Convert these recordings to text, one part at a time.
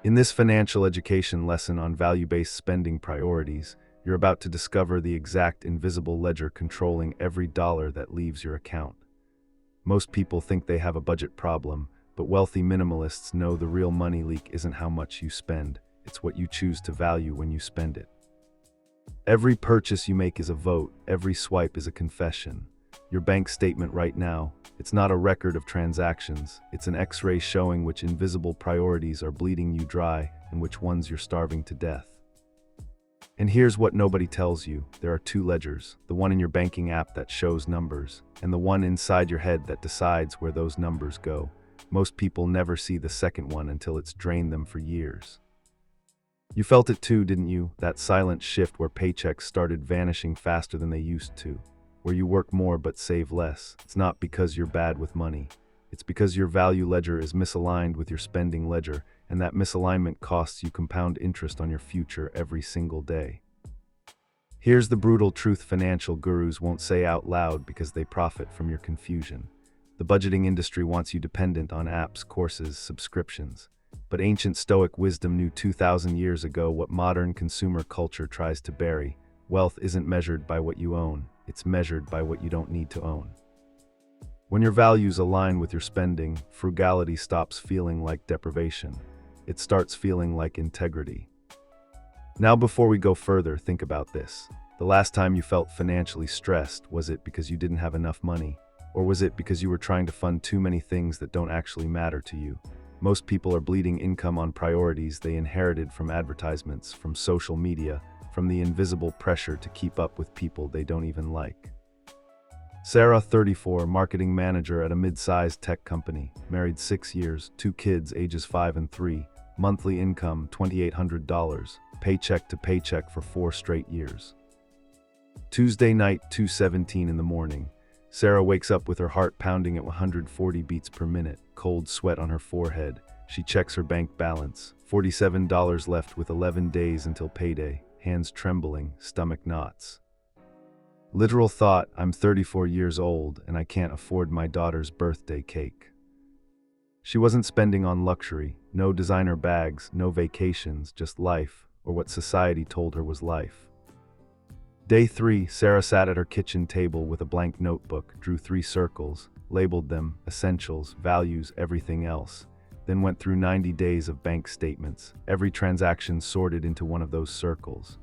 In this financial education lesson on value-based spending priorities, you're about to discover the exact invisible ledger controlling every dollar that leaves your account. Most people think they have a budget problem, but wealthy minimalists know the real money leak isn't how much you spend, it's what you choose to value when you spend it. Every purchase you make is a vote, every swipe is a confession. Your bank statement right now, it's not a record of transactions, it's an X-ray showing which invisible priorities are bleeding you dry and which ones you're starving to death. And here's what nobody tells you. There are two ledgers, the one in your banking app that shows numbers, and the one inside your head that decides where those numbers go. Most people never see the second one until it's drained them for years. You felt it too, didn't you? That silent shift where paychecks started vanishing faster than they used to. Where you work more but save less. It's not because you're bad with money. It's because your value ledger is misaligned with your spending ledger, and that misalignment costs you compound interest on your future every single day. Here's the brutal truth financial gurus won't say out loud because they profit from your confusion. The budgeting industry wants you dependent on apps, courses, subscriptions. But ancient Stoic wisdom knew 2,000 years ago what modern consumer culture tries to bury. Wealth isn't measured by what you own. It's measured by what you don't need to own. When your values align with your spending, frugality stops feeling like deprivation. It starts feeling like integrity. Now, before we go further, think about this. The last time you felt financially stressed, was it because you didn't have enough money? Or was it because you were trying to fund too many things that don't actually matter to you? Most people are bleeding income on priorities they inherited from advertisements, from social media, from the invisible pressure to keep up with people they don't even like. Sarah, 34, marketing manager at a mid-sized tech company, married 6 years, 2 kids ages 5 and 3, monthly income $2,800, paycheck to paycheck for 4 straight years. Tuesday night, 2:17 in the morning, Sarah wakes up with her heart pounding at 140 beats per minute, cold sweat on her forehead. She checks her bank balance, $47 left with 11 days until payday, hands trembling, stomach knots. Literal thought, I'm 34 years old and I can't afford my daughter's birthday cake. She wasn't spending on luxury, no designer bags, no vacations, just life, or what society told her was life. Day 3, Sarah sat at her kitchen table with a blank notebook, drew 3 circles, labeled them, essentials, values, everything else, then went through 90 days of bank statements, every transaction sorted into one of those circles.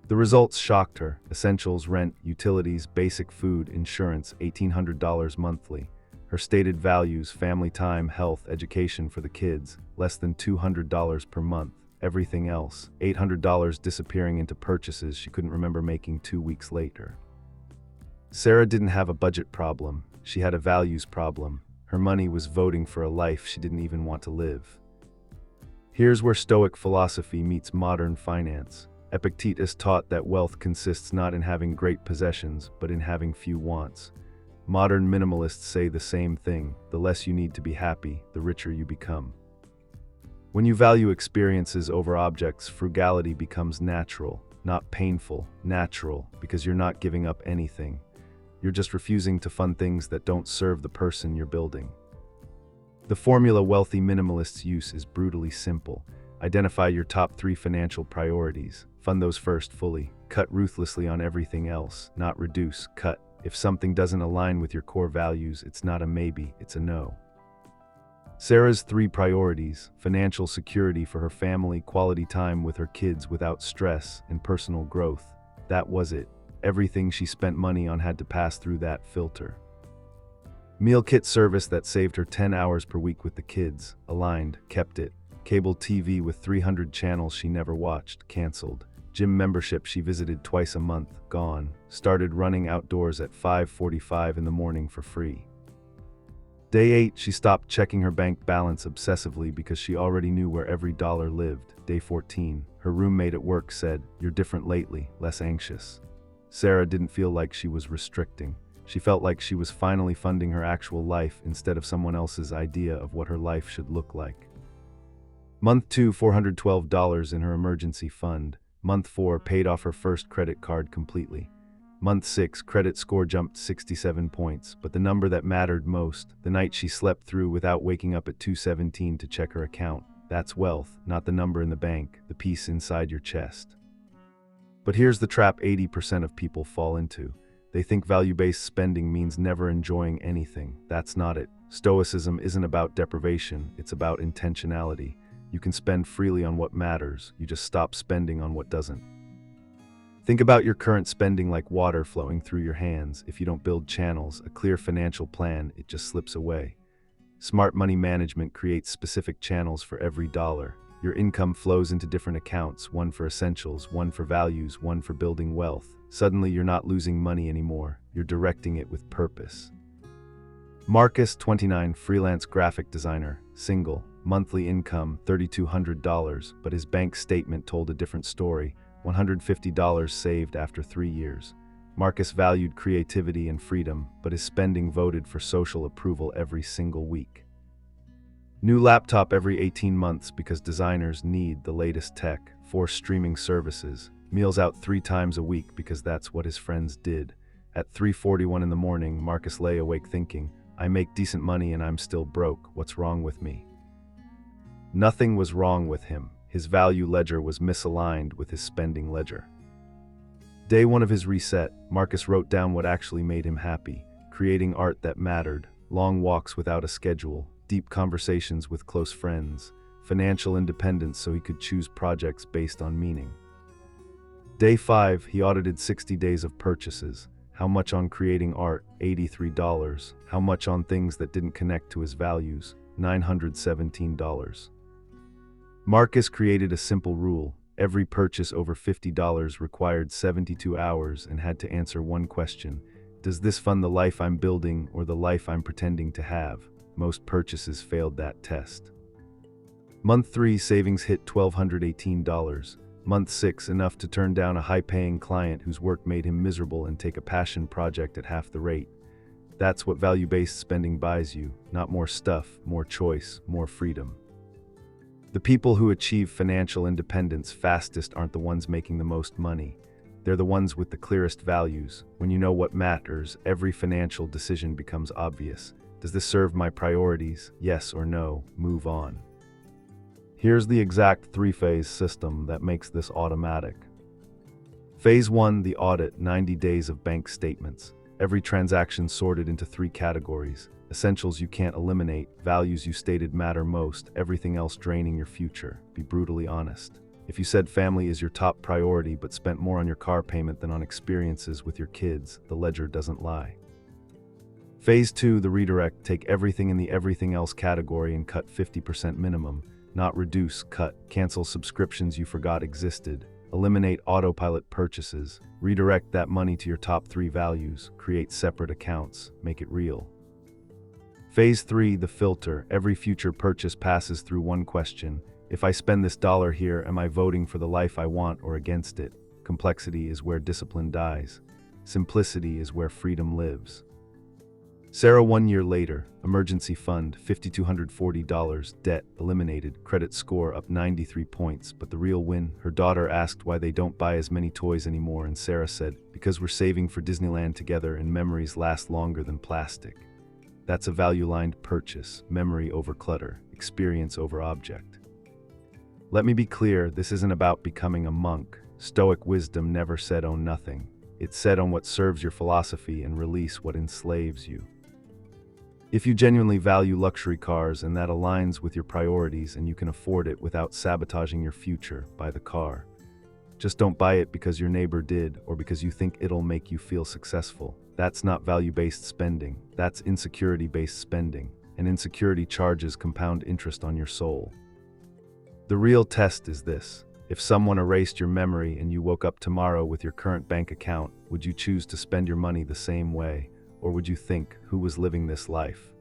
The results shocked her. Essentials, rent, utilities, basic food, insurance, $1,800 monthly. Her stated values, family time, health, education for the kids, less than $200 per month. Everything else, $800 disappearing into purchases she couldn't remember making 2 weeks later. Sarah didn't have a budget problem. She had a values problem. Her money was voting for a life she didn't even want to live. Here's where Stoic philosophy meets modern finance. Epictetus taught that wealth consists not in having great possessions, but in having few wants. Modern minimalists say the same thing. The less you need to be happy, the richer you become. When you value experiences over objects, frugality becomes natural, not painful, natural, because you're not giving up anything. You're just refusing to fund things that don't serve the person you're building. The formula wealthy minimalists use is brutally simple. Identify your top 3 financial priorities. Fund those first fully. Cut ruthlessly on everything else, not reduce, cut. If something doesn't align with your core values, it's not a maybe, it's a no. Sarah's 3 priorities: financial security for her family, quality time with her kids without stress, and personal growth. That was it. Everything she spent money on had to pass through that filter. Meal kit service that saved her 10 hours per week with the kids, aligned, kept it. Cable TV with 300 channels she never watched, canceled. Gym membership she visited twice a month, gone. Started running outdoors at 5:45 in the morning for free. Day 8, she stopped checking her bank balance obsessively because she already knew where every dollar lived. Day 14, her roommate at work said, "You're different lately, less anxious." Sarah didn't feel like she was restricting. She felt like she was finally funding her actual life instead of someone else's idea of what her life should look like. Month 2, $412 in her emergency fund. Month 4, paid off her first credit card completely. Month 6, credit score jumped 67 points, but the number that mattered most, the night she slept through without waking up at 2:17 to check her account, That's wealth, not the number in the bank, the peace inside your chest. But here's the trap 80% of people fall into. They think value-based spending means never enjoying anything. That's not it. Stoicism isn't about deprivation, it's about intentionality. You can spend freely on what matters, you just stop spending on what doesn't. Think about your current spending like water flowing through your hands. If you don't build channels, a clear financial plan, it just slips away. Smart money management creates specific channels for every dollar. Your income flows into different accounts, one for essentials, one for values, one for building wealth. Suddenly you're not losing money anymore, you're directing it with purpose. Marcus, 29, freelance graphic designer, single, monthly income $3,200, but his bank statement told a different story, $150 saved after 3 years. Marcus valued creativity and freedom, but his spending voted for social approval every single week. New laptop every 18 months because designers need the latest tech, 4 streaming services, meals out 3 times a week because that's what his friends did. At 3:41 in the morning, Marcus lay awake thinking, I make decent money and I'm still broke, what's wrong with me? Nothing was wrong with him. His value ledger was misaligned with his spending ledger. Day 1 of his reset, Marcus wrote down what actually made him happy, creating art that mattered, long walks without a schedule, deep conversations with close friends, financial independence so he could choose projects based on meaning. Day 5, he audited 60 days of purchases. How much on creating art? $83. How much on things that didn't connect to his values? $917. Marcus created a simple rule. Every purchase over $50 required 72 hours and had to answer one question. Does this fund the life I'm building or the life I'm pretending to have? Most purchases failed that test. Month 3, savings hit $1,218. Month 6, enough to turn down a high-paying client whose work made him miserable and take a passion project at half the rate. That's what value-based spending buys you, not more stuff, more choice, more freedom. The people who achieve financial independence fastest aren't the ones making the most money. They're the ones with the clearest values. When you know what matters, every financial decision becomes obvious. Does this serve my priorities? Yes or no? Move on. Here's the exact 3-phase system that makes this automatic. Phase 1, the audit, 90 days of bank statements. Every transaction sorted into 3 categories. Essentials you can't eliminate, values you stated matter most, everything else draining your future. Be brutally honest. If you said family is your top priority but spent more on your car payment than on experiences with your kids, the ledger doesn't lie. Phase 2, the redirect, take everything in the everything else category and cut 50% minimum. Not reduce, cut, cancel subscriptions you forgot existed. Eliminate autopilot purchases. Redirect that money to your top 3 values. Create separate accounts. Make it real. Phase 3, the filter. Every future purchase passes through one question. If I spend this dollar here, am I voting for the life I want or against it? Complexity is where discipline dies. Simplicity is where freedom lives. Sarah, 1 year later, emergency fund, $5,240, debt eliminated, credit score up 93 points, but the real win, her daughter asked why they don't buy as many toys anymore, and Sarah said, because we're saving for Disneyland together and memories last longer than plastic. That's a value-aligned purchase, memory over clutter, experience over object. Let me be clear, this isn't about becoming a monk. Stoic wisdom never said own nothing. It said own what serves your philosophy and release what enslaves you. If you genuinely value luxury cars and that aligns with your priorities and you can afford it without sabotaging your future, buy the car. Just don't buy it because your neighbor did or because you think it'll make you feel successful. That's not value-based spending. That's insecurity-based spending, and insecurity charges compound interest on your soul. The real test is this. If someone erased your memory and you woke up tomorrow with your current bank account, would you choose to spend your money the same way? Or would you think, who was living this life?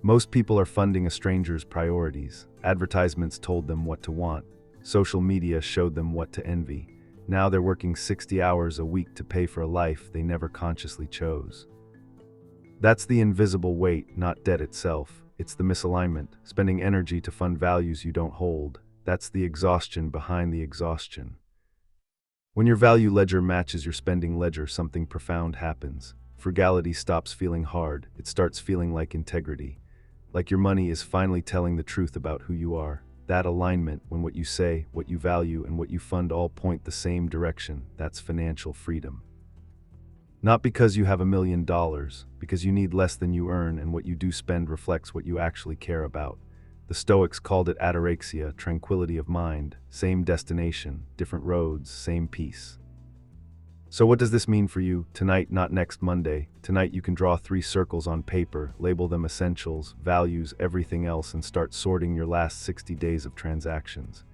Most people are funding a stranger's priorities. Advertisements told them what to want. Social media showed them what to envy. Now they're working 60 hours a week to pay for a life they never consciously chose. That's the invisible weight, not debt itself. It's the misalignment, spending energy to fund values you don't hold. That's the exhaustion behind the exhaustion. When your value ledger matches your spending ledger, something profound happens. Frugality stops feeling hard. It starts feeling like integrity. Like your money is finally telling the truth about who you are. That alignment, when what you say, what you value, and what you fund all point the same direction, that's financial freedom. Not because you have $1 million, because you need less than you earn and what you do spend reflects what you actually care about. The Stoics called it ataraxia, tranquility of mind, same destination, different roads, same peace. So what does this mean for you? Tonight, not next Monday. Tonight you can draw 3 circles on paper, label them essentials, values, everything else, and start sorting your last 60 days of transactions.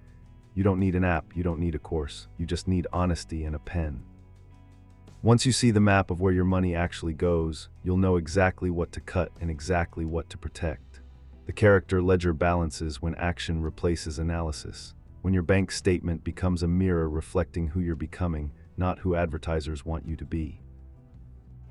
You don't need an app, you don't need a course, you just need honesty and a pen. Once you see the map of where your money actually goes, you'll know exactly what to cut and exactly what to protect. The character ledger balances when action replaces analysis, when your bank statement becomes a mirror reflecting who you're becoming, not who advertisers want you to be.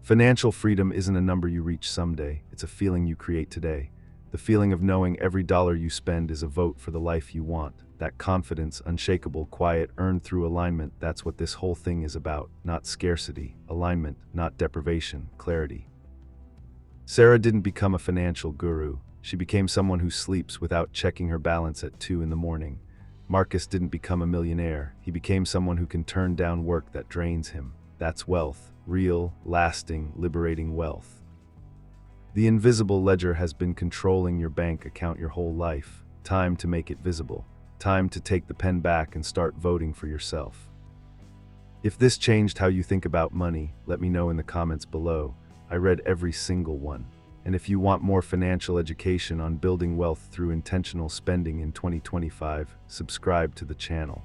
Financial freedom isn't a number you reach someday, it's a feeling you create today. The feeling of knowing every dollar you spend is a vote for the life you want. That confidence, unshakable, quiet, earned through alignment, that's what this whole thing is about. Not scarcity, alignment, not deprivation, clarity. Sarah didn't become a financial guru. She became someone who sleeps without checking her balance at 2 in the morning. Marcus didn't become a millionaire. He became someone who can turn down work that drains him. That's wealth. Real, lasting, liberating wealth. The invisible ledger has been controlling your bank account your whole life. Time to make it visible. Time to take the pen back and start voting for yourself. If this changed how you think about money, let me know in the comments below. I read every single one. And if you want more financial education on building wealth through intentional spending in 2025, subscribe to the channel.